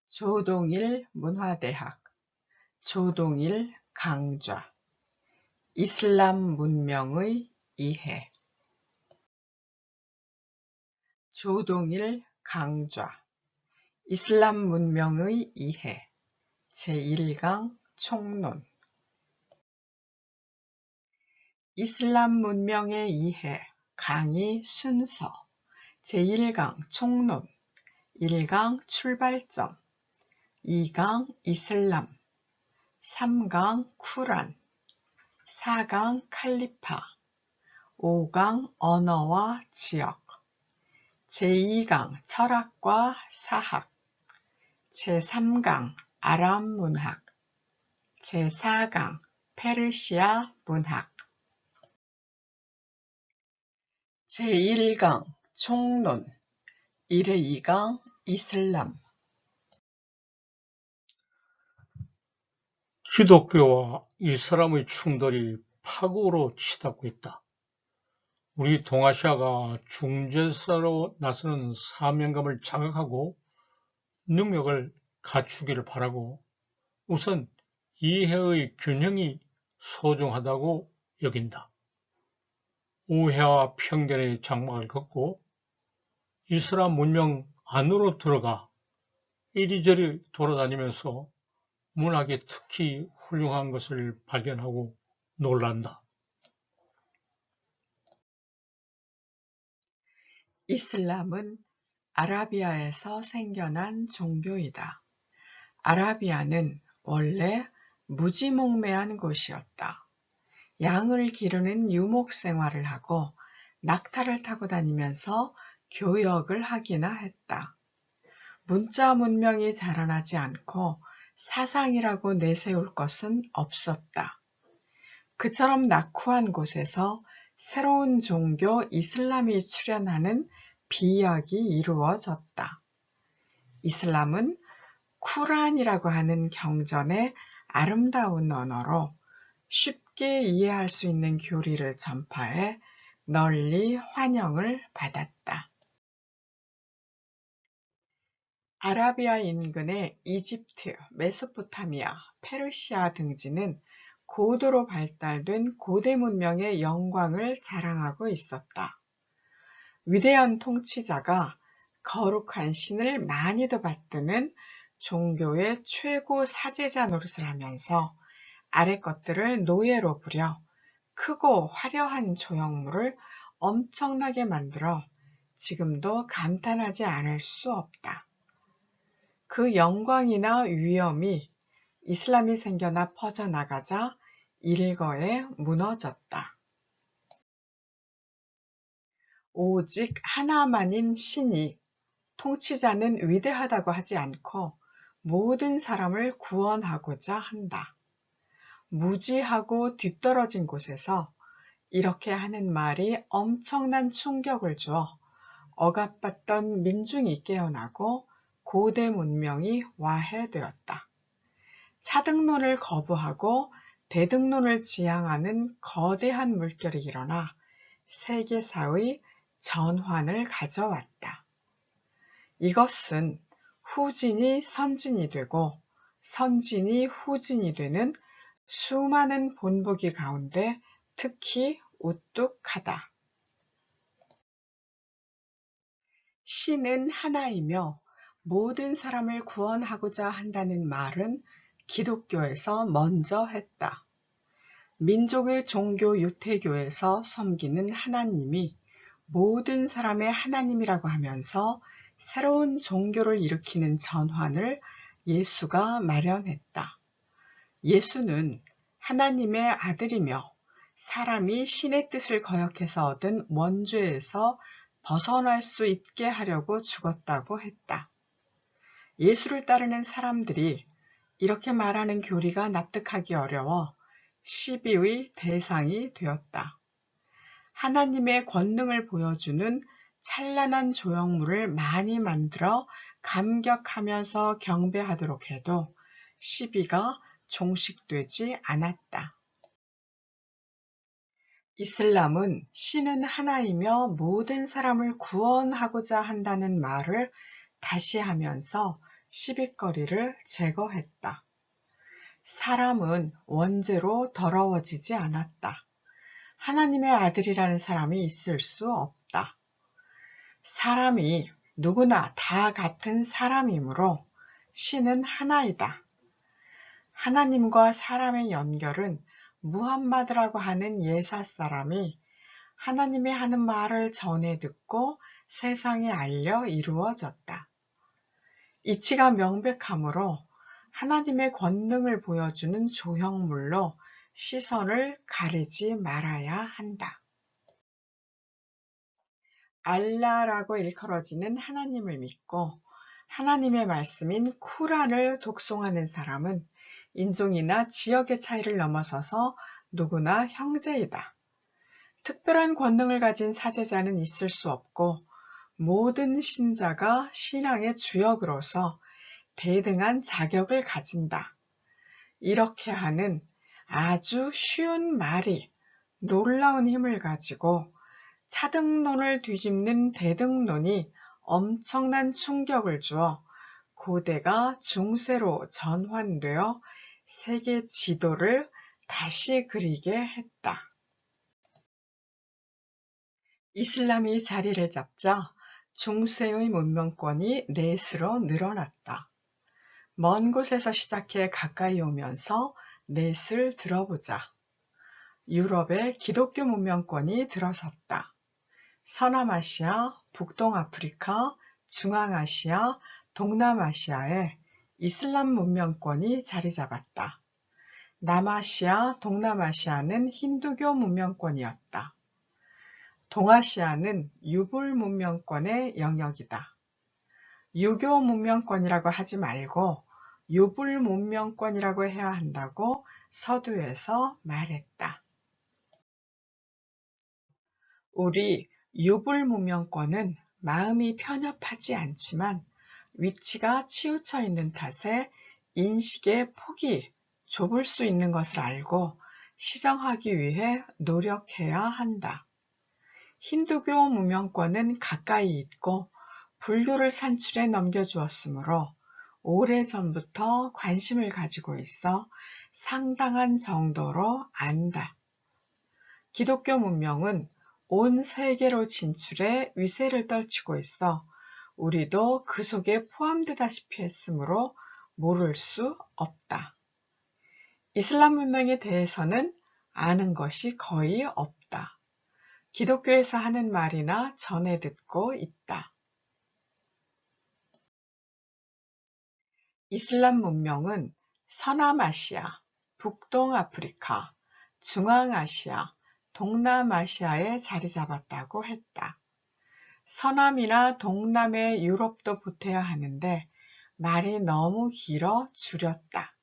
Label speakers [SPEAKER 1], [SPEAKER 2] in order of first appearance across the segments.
[SPEAKER 1] 조동일 문화대학, 조동일 강좌, 이슬람 문명의 이해. 조동일 강좌, 이슬람 문명의 이해, 제1강 총론. 이슬람 문명의 이해 강의 순서 제1강 총론 1강 출발점 2강 이슬람 3강 쿠란 4강 칼리파 5강 언어와 지역 제2강 철학과 사학 제3강 아랍 문학 제4강 페르시아 문학 제1강 총론 1의 2강 이슬람
[SPEAKER 2] 기독교와 이슬람의 충돌이 파국으로 치닫고 있다. 우리 동아시아가 중재사로 나서는 사명감을 자각하고 능력을 갖추기를 바라고 우선 이해의 균형이 소중하다고 여긴다. 오해와 편견의 장막을 걷고 이슬람 문명 안으로 들어가 이리저리 돌아다니면서 문학이 특히 훌륭한 것을 발견하고 놀란다.
[SPEAKER 1] 이슬람은 아라비아에서 생겨난 종교이다. 아라비아는 원래 무지몽매한 곳이었다. 양을 기르는 유목 생활을 하고 낙타를 타고 다니면서 교역을 하기나 했다. 문자 문명이 자라나지 않고 사상이라고 내세울 것은 없었다. 그처럼 낙후한 곳에서 새로운 종교 이슬람이 출현하는 비약이 이루어졌다. 이슬람은 쿠란이라고 하는 경전의 아름다운 언어로 쉽게 이해할 수 있는 교리를 전파해 널리 환영을 받았다. 아라비아 인근의 이집트, 메소포타미아, 페르시아 등지는 고도로 발달된 고대 문명의 영광을 자랑하고 있었다. 위대한 통치자가 거룩한 신을 많이도 받드는 종교의 최고 사제자 노릇을 하면서 아래 것들을 노예로 부려 크고 화려한 조형물을 엄청나게 만들어 지금도 감탄하지 않을 수 없다. 그 영광이나 위엄이 이슬람이 생겨나 퍼져나가자 일거에 무너졌다. 오직 하나만인 신이 통치자는 위대하다고 하지 않고 모든 사람을 구원하고자 한다. 무지하고 뒤떨어진 곳에서 이렇게 하는 말이 엄청난 충격을 주어 억압받던 민중이 깨어나고 고대 문명이 와해되었다. 차등론을 거부하고 대등론을 지향하는 거대한 물결이 일어나 세계사의 전환을 가져왔다. 이것은 후진이 선진이 되고 선진이 후진이 되는 수많은 본보기 가운데 특히 우뚝하다. 신은 하나이며 모든 사람을 구원하고자 한다는 말은 기독교에서 먼저 했다. 민족의 종교 유태교에서 섬기는 하나님이 모든 사람의 하나님이라고 하면서 새로운 종교를 일으키는 전환을 예수가 마련했다. 예수는 하나님의 아들이며 사람이 신의 뜻을 거역해서 얻은 원죄에서 벗어날 수 있게 하려고 죽었다고 했다. 예수를 따르는 사람들이 이렇게 말하는 교리가 납득하기 어려워 시비의 대상이 되었다. 하나님의 권능을 보여주는 찬란한 조형물을 많이 만들어 감격하면서 경배하도록 해도 시비가 종식되지 않았다. 이슬람은 신은 하나이며 모든 사람을 구원하고자 한다는 말을 다시 하면서 시비거리를 제거했다. 사람은 원죄로 더러워지지 않았다. 하나님의 아들이라는 사람이 있을 수 없다. 사람이 누구나 다 같은 사람이므로 신은 하나이다. 하나님과 사람의 연결은 무함마드라고 하는 예사 사람이 하나님이 하는 말을 전해 듣고 세상에 알려 이루어졌다. 이치가 명백하므로 하나님의 권능을 보여주는 조형물로 시선을 가리지 말아야 한다. 알라라고 일컬어지는 하나님을 믿고 하나님의 말씀인 쿠란을 독송하는 사람은 인종이나 지역의 차이를 넘어서서 누구나 형제이다. 특별한 권능을 가진 사제자는 있을 수 없고 모든 신자가 신앙의 주역으로서 대등한 자격을 가진다. 이렇게 하는 아주 쉬운 말이 놀라운 힘을 가지고 차등론을 뒤집는 대등론이 엄청난 충격을 주어 고대가 중세로 전환되어 세계 지도를 다시 그리게 했다. 이슬람이 자리를 잡자 중세의 문명권이 넷으로 늘어났다. 먼 곳에서 시작해 가까이 오면서 넷을 들어보자. 유럽의 기독교 문명권이 들어섰다. 서남아시아, 북동아프리카, 중앙아시아, 동남아시아에 이슬람 문명권이 자리 잡았다. 남아시아, 동남아시아는 힌두교 문명권이었다. 동아시아는 유불 문명권의 영역이다. 유교 문명권이라고 하지 말고 유불 문명권이라고 해야 한다고 서두에서 말했다. 우리 유불 문명권은 마음이 편협하지 않지만 위치가 치우쳐 있는 탓에 인식의 폭이 좁을 수 있는 것을 알고 시정하기 위해 노력해야 한다. 힌두교 문명권은 가까이 있고 불교를 산출해 넘겨주었으므로 오래전부터 관심을 가지고 있어 상당한 정도로 안다. 기독교 문명은 온 세계로 진출해 위세를 떨치고 있어 우리도 그 속에 포함되다시피 했으므로 모를 수 없다. 이슬람 문명에 대해서는 아는 것이 거의 없다. 기독교에서 하는 말이나 전해 듣고 있다. 이슬람 문명은 서남아시아, 북동아프리카, 중앙아시아, 동남아시아에 자리 잡았다고 했다. 서남이나 동남의 유럽도 보태야 하는데 말이 너무 길어 줄였다.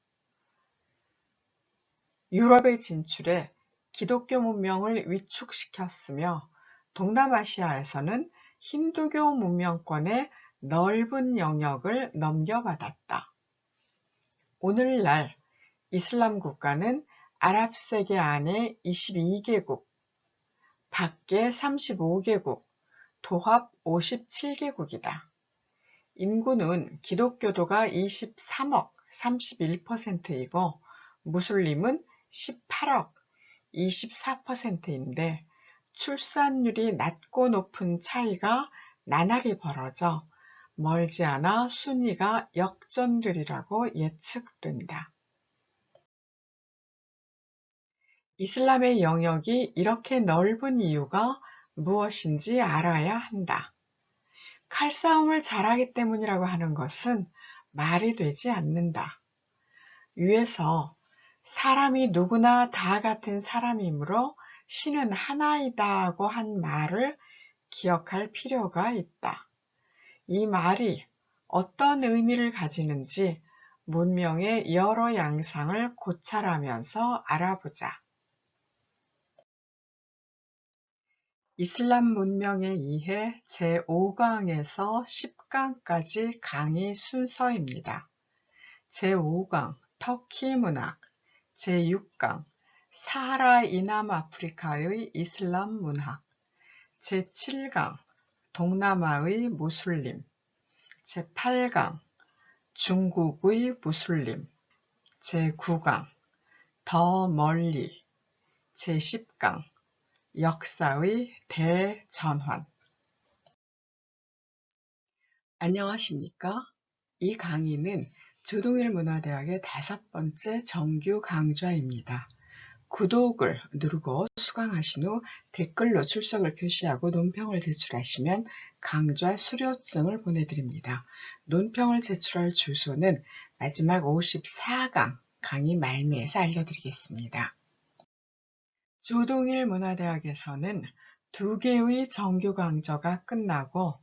[SPEAKER 1] 유럽에 진출해 기독교 문명을 위축시켰으며 동남아시아에서는 힌두교 문명권의 넓은 영역을 넘겨받았다. 오늘날 이슬람 국가는 아랍 세계 안에 22개국, 밖에 35개국, 도합 57개국이다. 인구는 기독교도가 23억, 31%이고 무슬림은 18억, 24%인데 출산율이 낮고 높은 차이가 나날이 벌어져 멀지 않아 순위가 역전되리라고 예측된다. 이슬람의 영역이 이렇게 넓은 이유가 무엇인지 알아야 한다. 칼싸움을 잘하기 때문이라고 하는 것은 말이 되지 않는다. 위에서 사람이 누구나 다 같은 사람이므로 신은 하나이다고 한 말을 기억할 필요가 있다. 이 말이 어떤 의미를 가지는지 문명의 여러 양상을 고찰하면서 알아보자. 이슬람 문명의 이해 제5강에서 10강까지 강의 순서입니다. 제5강 터키 문학, 제6강 사하라 이남아프리카의 이슬람 문학, 제7강 동남아의 무슬림, 제8강 중국의 무술림, 제9강, 더 멀리, 제10강, 역사의 대전환. 안녕하십니까? 이 강의는 조동일문화대학의 5번째 정규 강좌입니다. 구독을 누르고 수강하신 후 댓글로 출석을 표시하고 논평을 제출하시면 강좌 수료증을 보내드립니다. 논평을 제출할 주소는 마지막 54강 강의 말미에서 알려드리겠습니다. 조동일문화대학에서는 2개의 정규 강좌가 끝나고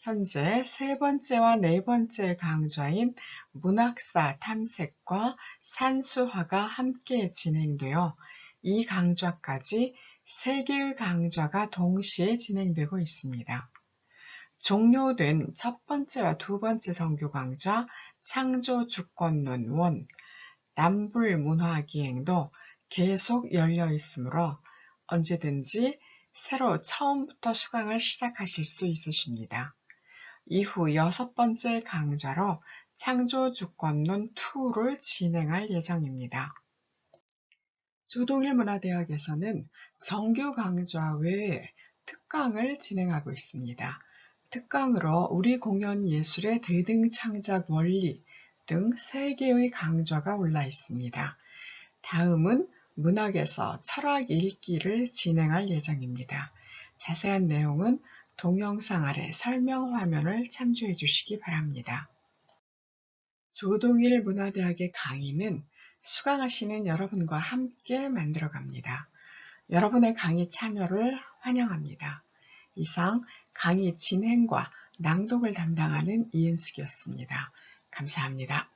[SPEAKER 1] 현재 3번째와 4번째 강좌인 문학사 탐색과 산수화가 함께 진행되어 이 강좌까지 3개의 강좌가 동시에 진행되고 있습니다. 종료된 첫 번째와 2번째 정규 강좌 창조주권론 1, 남불문화기행도 계속 열려 있으므로 언제든지 새로 처음부터 수강을 시작하실 수 있으십니다. 이후 6번째 강좌로 창조주권론 2를 진행할 예정입니다. 조동일문화대학에서는 정규 강좌 외에 특강을 진행하고 있습니다. 특강으로 우리 공연 예술의 대등창작 원리 등 3개의 강좌가 올라 있습니다. 다음은 문학에서 철학 읽기를 진행할 예정입니다. 자세한 내용은 동영상 아래 설명 화면을 참조해 주시기 바랍니다. 조동일문화대학의 강의는 수강하시는 여러분과 함께 만들어갑니다. 여러분의 강의 참여를 환영합니다. 이상 강의 진행과 낭독을 담당하는 이은숙이었습니다. 감사합니다.